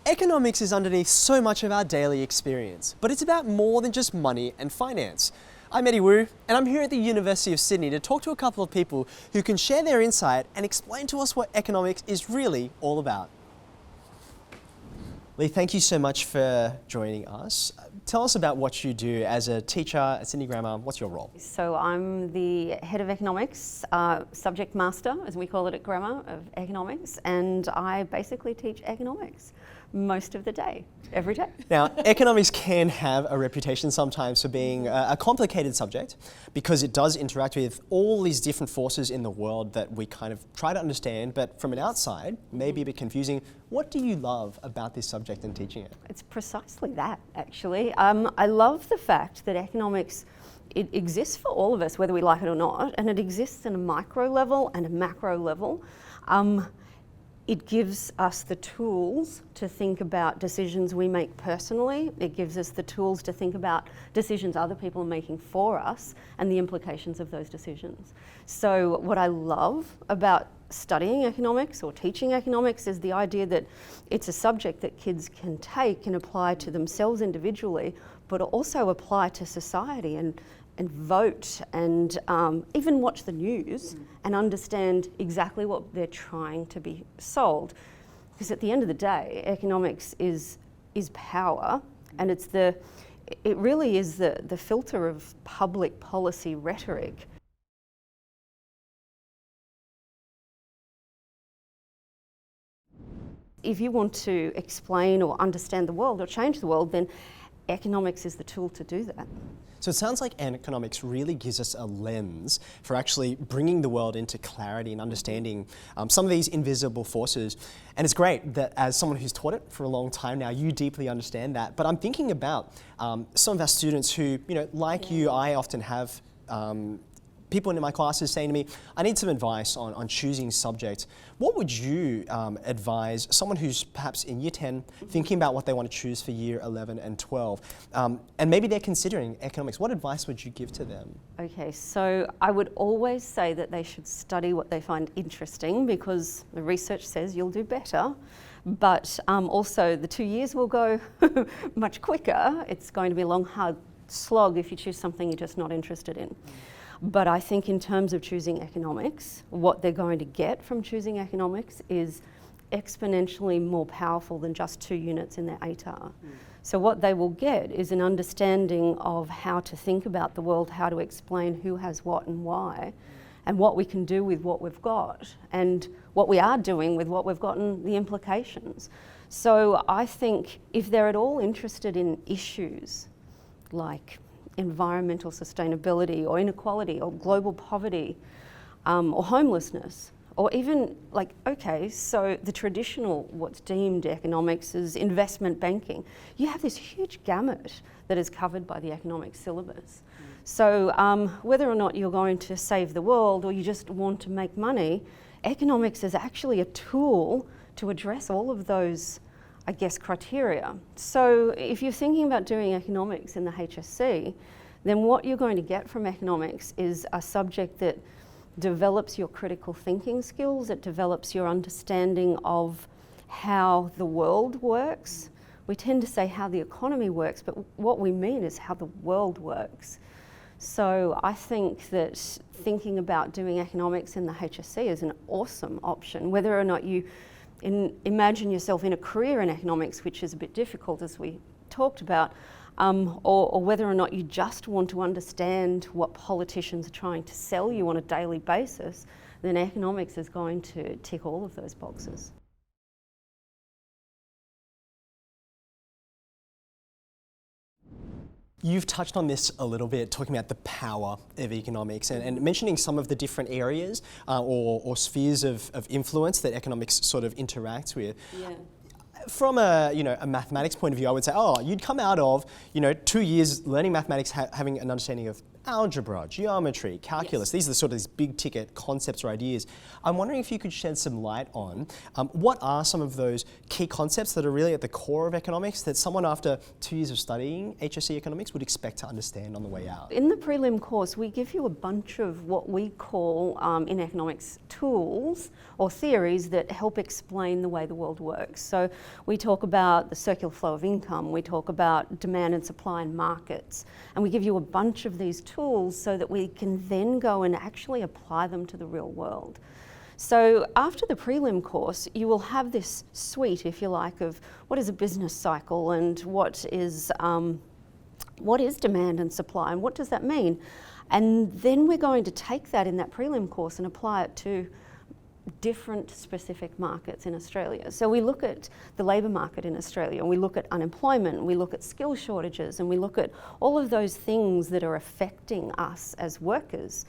Economics is underneath so much of our daily experience, but it's about more than just money and finance. I'm Eddie Wu, and I'm here at the University of Sydney to talk to a couple of people who can share their insight and explain to us what economics is really all about. Leith, thank you so much for joining us. Tell us about what you do as a teacher at Sydney Grammar. What's your role? So I'm the head of economics, subject master, as we call it at Grammar, of economics, and I basically teach economics most of the day, every day. Now, economics can have a reputation sometimes for being a complicated subject because it does interact with all these different forces in the world that we kind of try to understand, but from an outside, maybe a bit confusing. What do you love about this subject and teaching it? It's precisely that, actually. I love the fact that economics, it exists for all of us, whether we like it or not, and it exists in a micro level and a macro level. It gives us the tools to think about decisions we make personally. It gives us the tools to think about decisions other people are making for us and the implications of those decisions. So what I love about studying economics or teaching economics is the idea that it's a subject that kids can take and apply to themselves individually, but also apply to society and vote and even watch the news and understand exactly what they're trying to be sold. Because at the end of the day, economics is power, and it really is the filter of public policy rhetoric. If you want to explain or understand the world or change the world, then economics is the tool to do that. So it sounds like economics really gives us a lens for actually bringing the world into clarity and understanding some of these invisible forces. And it's great that as someone who's taught it for a long time now, you deeply understand that. But I'm thinking about some of our students who, like you, I often have people in my classes saying to me, I need some advice on choosing subjects. What would you advise someone who's perhaps in year 10 thinking about what they want to choose for year 11 and 12 and maybe they're considering economics? What advice would you give to them? Okay, so I would always say that they should study what they find interesting because the research says you'll do better. But also the 2 years will go much quicker. It's going to be a long, hard slog if you choose something you're just not interested in. But I think in terms of choosing economics, what they're going to get from choosing economics is exponentially more powerful than just 2 units in their ATAR. So what they will get is an understanding of how to think about the world, how to explain who has what and why, and what we can do with what we've got, and what we are doing with what we've got and the implications. So I think if they're at all interested in issues like environmental sustainability or inequality or global poverty or homelessness, or even so the traditional what's deemed economics is investment banking. You have this huge gamut that is covered by the Economics Syllabus. So whether or not you're going to save the world or you just want to make money, economics is actually a tool to address all of those criteria. So if you're thinking about doing economics in the HSC, then what you're going to get from economics is a subject that develops your critical thinking skills, it develops your understanding of how the world works. We tend to say how the economy works, but what we mean is how the world works. So I think that thinking about doing economics in the HSC is an awesome option, whether or not you imagine yourself in a career in economics, which is a bit difficult as we talked about, or whether or not you just want to understand what politicians are trying to sell you on a daily basis, then economics is going to tick all of those boxes. You've touched on this a little bit, talking about the power of economics and mentioning some of the different areas or spheres of influence that economics sort of interacts with. Yeah. From a mathematics point of view, I would say, you'd come out of 2 years learning mathematics, having an understanding of algebra, geometry, calculus. Yes. These are the sort of these big ticket concepts or ideas. I'm wondering if you could shed some light on what are some of those key concepts that are really at the core of economics that someone after 2 years of studying HSC Economics would expect to understand on the way out? In the prelim course, we give you a bunch of what we call in economics tools or theories that help explain the way the world works. So we talk about the circular flow of income, we talk about demand and supply in markets, and we give you a bunch of these tools so that we can then go and actually apply them to the real world. So after the prelim course, you will have this suite, if you like, of what is a business cycle and what is demand and supply and what does that mean? And then we're going to take that in that prelim course and apply it to different specific markets in Australia. So we look at the labour market in Australia, and we look at unemployment, we look at skill shortages, and we look at all of those things that are affecting us as workers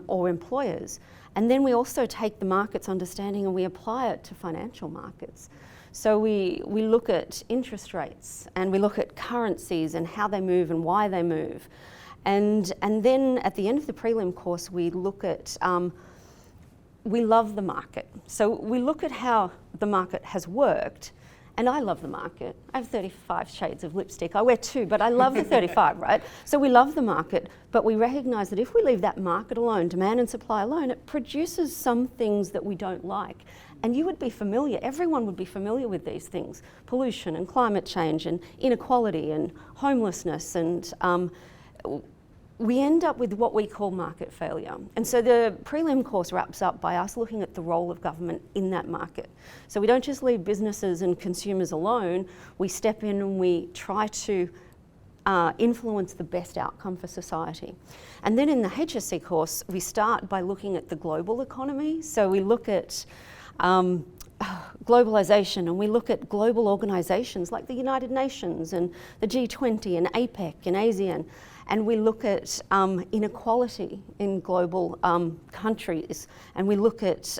or employers. And then we also take the markets understanding and we apply it to financial markets. So we look at interest rates and we look at currencies and how they move and why they move. And then at the end of the prelim course, we look at we love the market. So we look at how the market has worked, and I love the market. I have 35 shades of lipstick. I wear 2, but I love the 35, right? So we love the market, but we recognise that if we leave that market alone, demand and supply alone, it produces some things that we don't like. And you would be familiar, everyone would be familiar with these things: pollution and climate change and inequality and homelessness, and we end up with what we call market failure. And so the prelim course wraps up by us looking at the role of government in that market. So we don't just leave businesses and consumers alone, we step in and we try to influence the best outcome for society. And then in the HSC course, we start by looking at the global economy. So we look at globalization, and we look at global organizations like the United Nations and the G20 and APEC and ASEAN. And we look at inequality in global countries, and we look at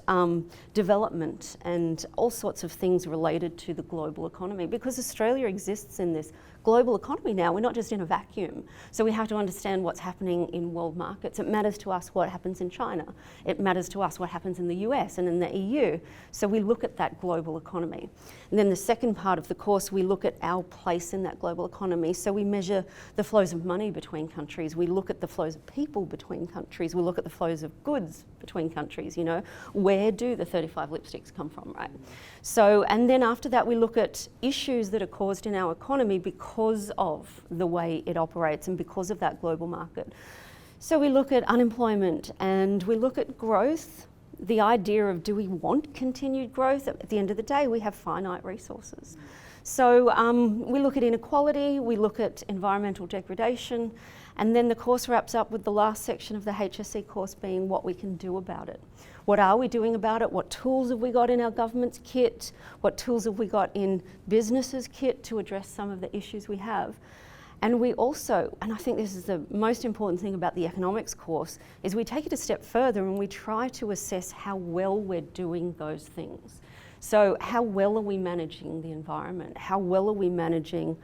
development and all sorts of things related to the global economy, because Australia exists in this global economy now. We're not just in a vacuum. So we have to understand what's happening in world markets. It matters to us what happens in China. It matters to us what happens in the US and in the EU. So we look at that global economy. And then the second part of the course, we look at our place in that global economy. So we measure the flows of money between countries. We look at the flows of people between countries. We look at the flows of goods between countries. You know, where do the 35 lipsticks come from, right? So, and then after that, we look at issues that are caused in our economy because of the way it operates and because of that global market. So we look at unemployment and we look at growth, the idea of, do we want continued growth? At the end of the day, we have finite resources. So we look at inequality, we look at environmental degradation, and then the course wraps up with the last section of the HSC course being what we can do about it. What are we doing about it? What tools have we got in our government's kit? What tools have we got in businesses' kit to address some of the issues we have? And we also, and I think this is the most important thing about the economics course, is we take it a step further and we try to assess how well we're doing those things. So how well are we managing the environment? How well are we managing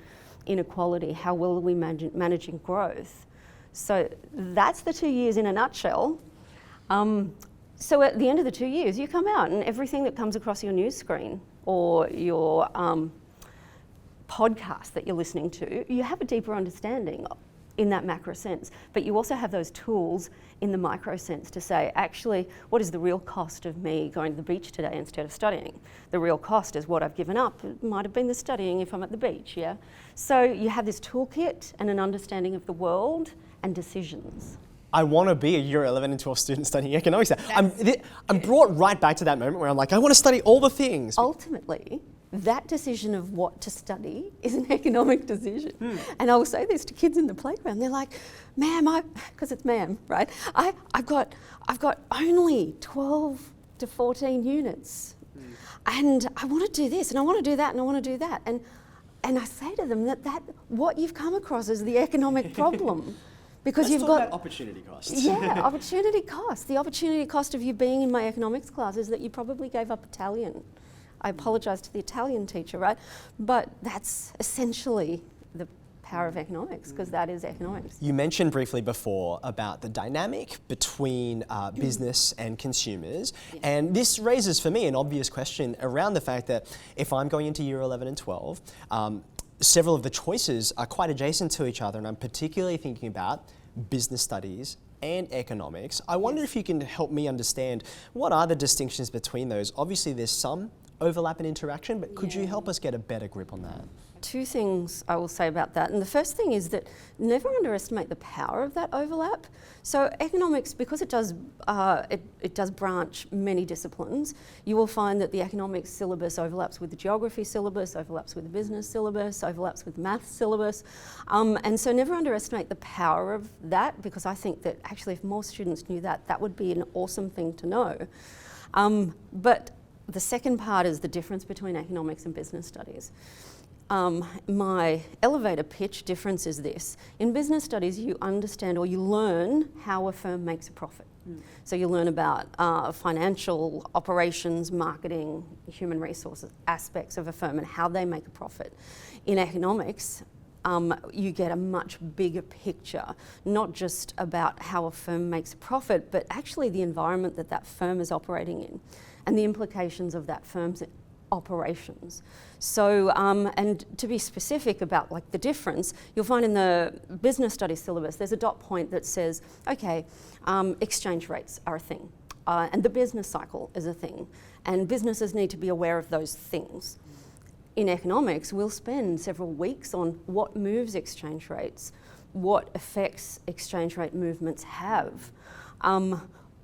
inequality? How well are we managing growth? So that's the 2 years in a nutshell. So at the end of the 2 years, you come out and everything that comes across your news screen or your podcast that you're listening to, you have a deeper understanding in that macro sense. But you also have those tools in the micro sense to say, actually, what is the real cost of me going to the beach today instead of studying? The real cost is what I've given up. It might have been the studying if I'm at the beach, yeah? So you have this toolkit and an understanding of the world and decisions. I want to be a year 11 and 12 student studying economics. I'm brought right back to that moment where I'm like, I want to study all the things. Ultimately, that decision of what to study is an economic decision. And I will say this to kids in the playground. They're like, ma'am, because it's ma'am, right? I've got only 12 to 14 units. And I want to do this and I want to do that and I want to do that. And I say to them that what you've come across is the economic problem. Because Let's you've talk got about opportunity costs. Yeah, opportunity cost. The opportunity cost of you being in my economics class is that you probably gave up Italian. I apologise to the Italian teacher, right? But that's essentially the power of economics, because that is economics. You mentioned briefly before about the dynamic between business and consumers, and this raises for me an obvious question around the fact that if I'm going into year 11 and 12, several of the choices are quite adjacent to each other, and I'm particularly thinking about business studies and economics. I wonder if you can help me understand what are the distinctions between those. Obviously there's some overlap and interaction, but could you help us get a better grip on that? Two things I will say about that. And the first thing is that never underestimate the power of that overlap. So economics, because it does branch many disciplines, you will find that the economics syllabus overlaps with the geography syllabus, overlaps with the business syllabus, overlaps with the maths syllabus. And so never underestimate the power of that, because I think that actually if more students knew that, that would be an awesome thing to know. But the second part is the difference between economics and business studies. My elevator pitch difference is this. In business studies, you understand or you learn how a firm makes a profit. So you learn about financial operations, marketing, human resources, aspects of a firm and how they make a profit. In economics, you get a much bigger picture, not just about how a firm makes a profit, but actually the environment that that firm is operating in and the implications of that firm's operations. So, and to be specific about like the difference, you'll find in the business studies syllabus, there's a dot point that says, okay, exchange rates are a thing, and the business cycle is a thing, and businesses need to be aware of those things. In economics, we'll spend several weeks on what moves exchange rates, what effects exchange rate movements have.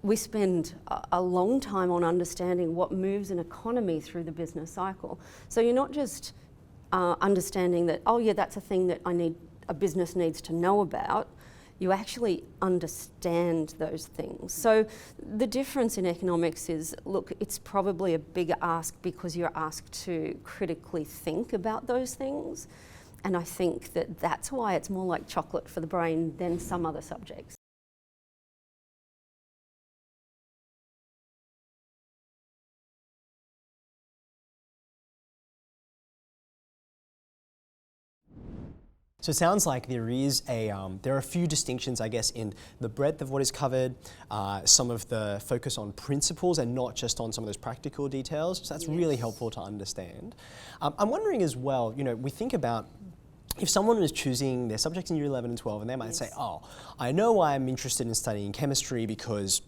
We spend a long time on understanding what moves an economy through the business cycle. So you're not just understanding that, oh yeah, that's a thing that a business needs to know about. You actually understand those things. So the difference in economics is, look, it's probably a bigger ask because you're asked to critically think about those things. And I think that that's why it's more like chocolate for the brain than some other subjects. So it sounds like there are a few distinctions, I guess, in the breadth of what is covered, some of the focus on principles and not just on some of those practical details. So that's really helpful to understand. I'm wondering as well, you know, we think about if someone was choosing their subjects in year 11 and 12 and they might say, oh, I know I'm interested in studying chemistry because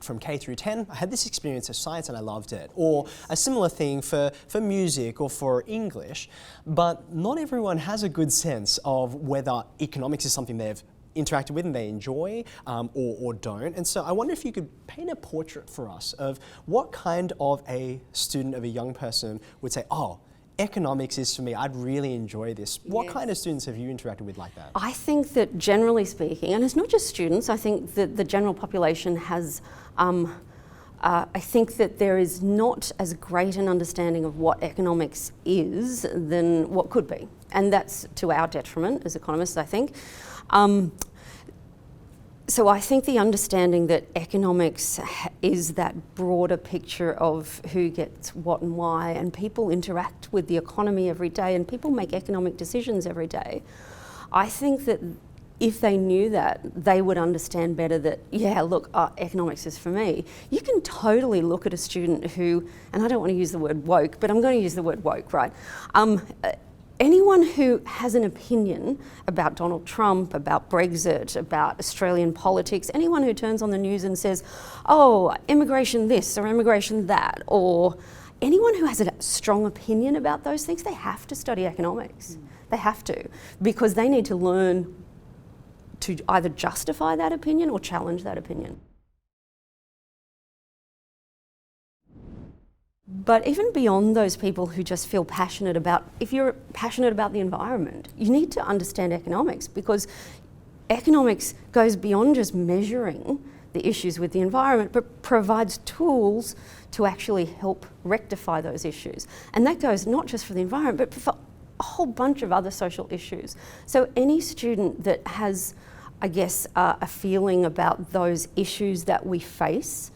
from K through 10, I had this experience of science and I loved it. Or a similar thing for music or for English. But not everyone has a good sense of whether economics is something they've interacted with and they enjoy or don't. And so I wonder if you could paint a portrait for us of what kind of a student, of a young person would say, oh, economics is for me, I'd really enjoy this. What kind of students have you interacted with like that? I think that generally speaking, and it's not just students, I think that the general population has, I think that there is not as great an understanding of what economics is than what could be. And that's to our detriment as economists, I think. So I think the understanding that economics is that broader picture of who gets what and why, and people interact with the economy every day and people make economic decisions every day. I think that if they knew that, they would understand better that, yeah, look, economics is for me. You can totally look at a student who, and I don't want to use the word woke, but I'm going to use the word woke, right? Anyone who has an opinion about Donald Trump, about Brexit, about Australian politics, anyone who turns on the news and says, oh, immigration this or immigration that, or anyone who has a strong opinion about those things, they have to study economics. They have to, because they need to learn to either justify that opinion or challenge that opinion. But even beyond those people who just feel passionate about, if you're passionate about the environment, you need to understand economics, because economics goes beyond just measuring the issues with the environment, but provides tools to actually help rectify those issues. And that goes not just for the environment, but for a whole bunch of other social issues. So any student that has, I guess, a feeling about those issues that we face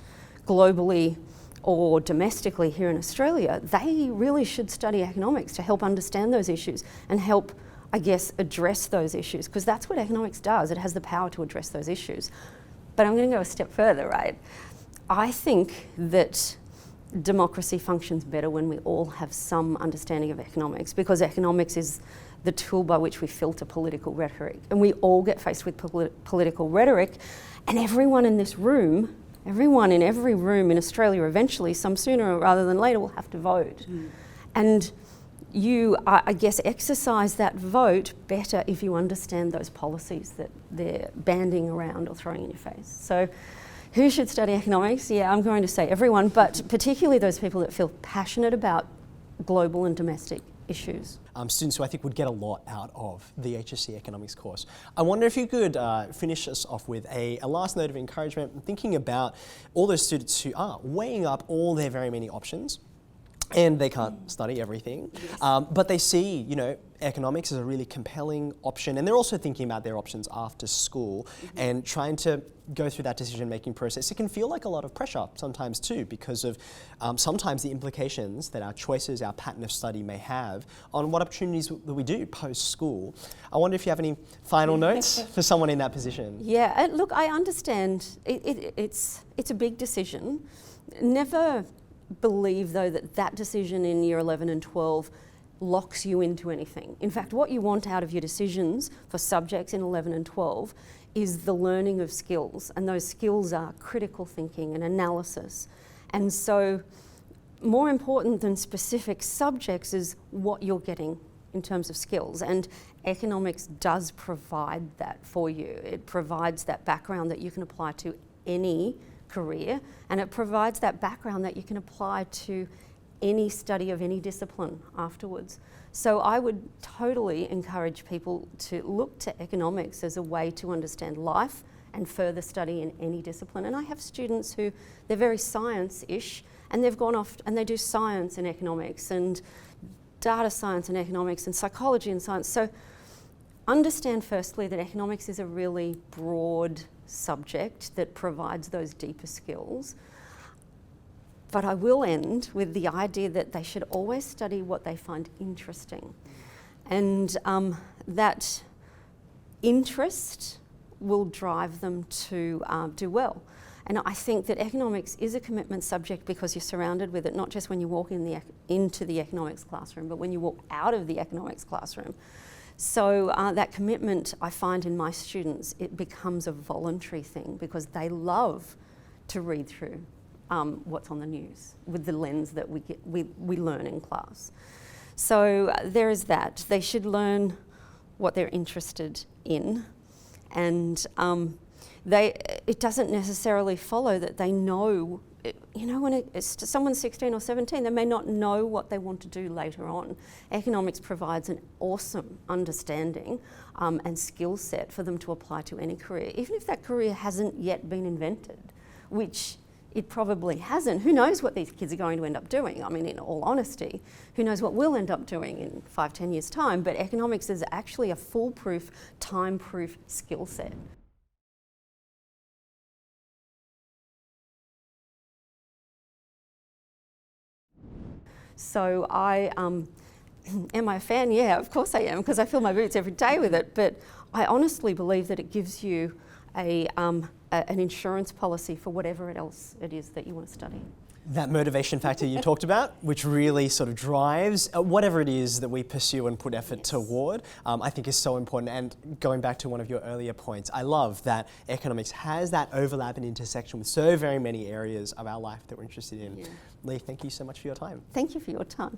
globally or domestically here in Australia, they really should study economics to help understand those issues and help I guess, address those issues, because that's what economics does. It has the power to address those issues. But I'm going to go a step further, right? I think that democracy functions better when we all have some understanding of economics, because economics is the tool by which we filter political rhetoric. And we all get faced with political rhetoric, and everyone in this room, everyone in every room in Australia eventually, some sooner rather than later, will have to vote. And you, I guess, exercise that vote better if you understand those policies that they're banding around or throwing in your face. So who should study economics? Yeah, I'm going to say everyone, but particularly those people that feel passionate about global and domestic issues. Students who I think would get a lot out of the HSC Economics course. I wonder if you could finish us off with a last note of encouragement, thinking about all those students who are weighing up all their very many options, and they can't study everything, but they see, you know, economics as a really compelling option, and they're also thinking about their options after school and trying to go through that decision-making process. It can feel like a lot of pressure sometimes too, because of sometimes the implications that our choices, our pattern of study may have on what opportunities that we do post-school. I wonder if you have any final notes for someone in that position. Yeah, look, I understand it's a big decision. Never believe, though, that decision in year 11 and 12 locks you into anything. In fact, what you want out of your decisions for subjects in 11 and 12 is the learning of skills, and those skills are critical thinking and analysis. And so more important than specific subjects is what you're getting in terms of skills, and economics does provide that for you. It provides that background that you can apply to any career, and it provides that background that you can apply to any study of any discipline afterwards. So I would totally encourage people to look to economics as a way to understand life and further study in any discipline. And I have students who, they're very science-ish, and they've gone off and they do science and economics and data science and economics and psychology and science. So understand firstly that economics is a really broad subject that provides those deeper skills. But I will end with the idea that they should always study what they find interesting. And that interest will drive them to do well. And I think that economics is a commitment subject because you're surrounded with it, not just when you walk into the economics classroom, but when you walk out of the economics classroom. So that commitment, I find in my students, it becomes a voluntary thing because they love to read through what's on the news with the lens that we learn in class. So there is that. They should learn what they're interested in, and it doesn't necessarily follow that they know. You know, when someone's 16 or 17, they may not know what they want to do later on. Economics provides an awesome understanding and skill set for them to apply to any career, even if that career hasn't yet been invented, which it probably hasn't. Who knows what these kids are going to end up doing? I mean, in all honesty, who knows what we'll end up doing in 5-10 years' time? But economics is actually a foolproof, time-proof skill set. So am I a fan? Yeah, of course I am, because I fill my boots every day with it. But I honestly believe that it gives you an insurance policy for whatever else it is that you want to study. That motivation factor you talked about, which really sort of drives whatever it is that we pursue and put effort toward, I think is so important. And going back to one of your earlier points, I love that economics has that overlap and intersection with so very many areas of our life that we're interested in. Leith, thank you so much for your time. Thank you for your time.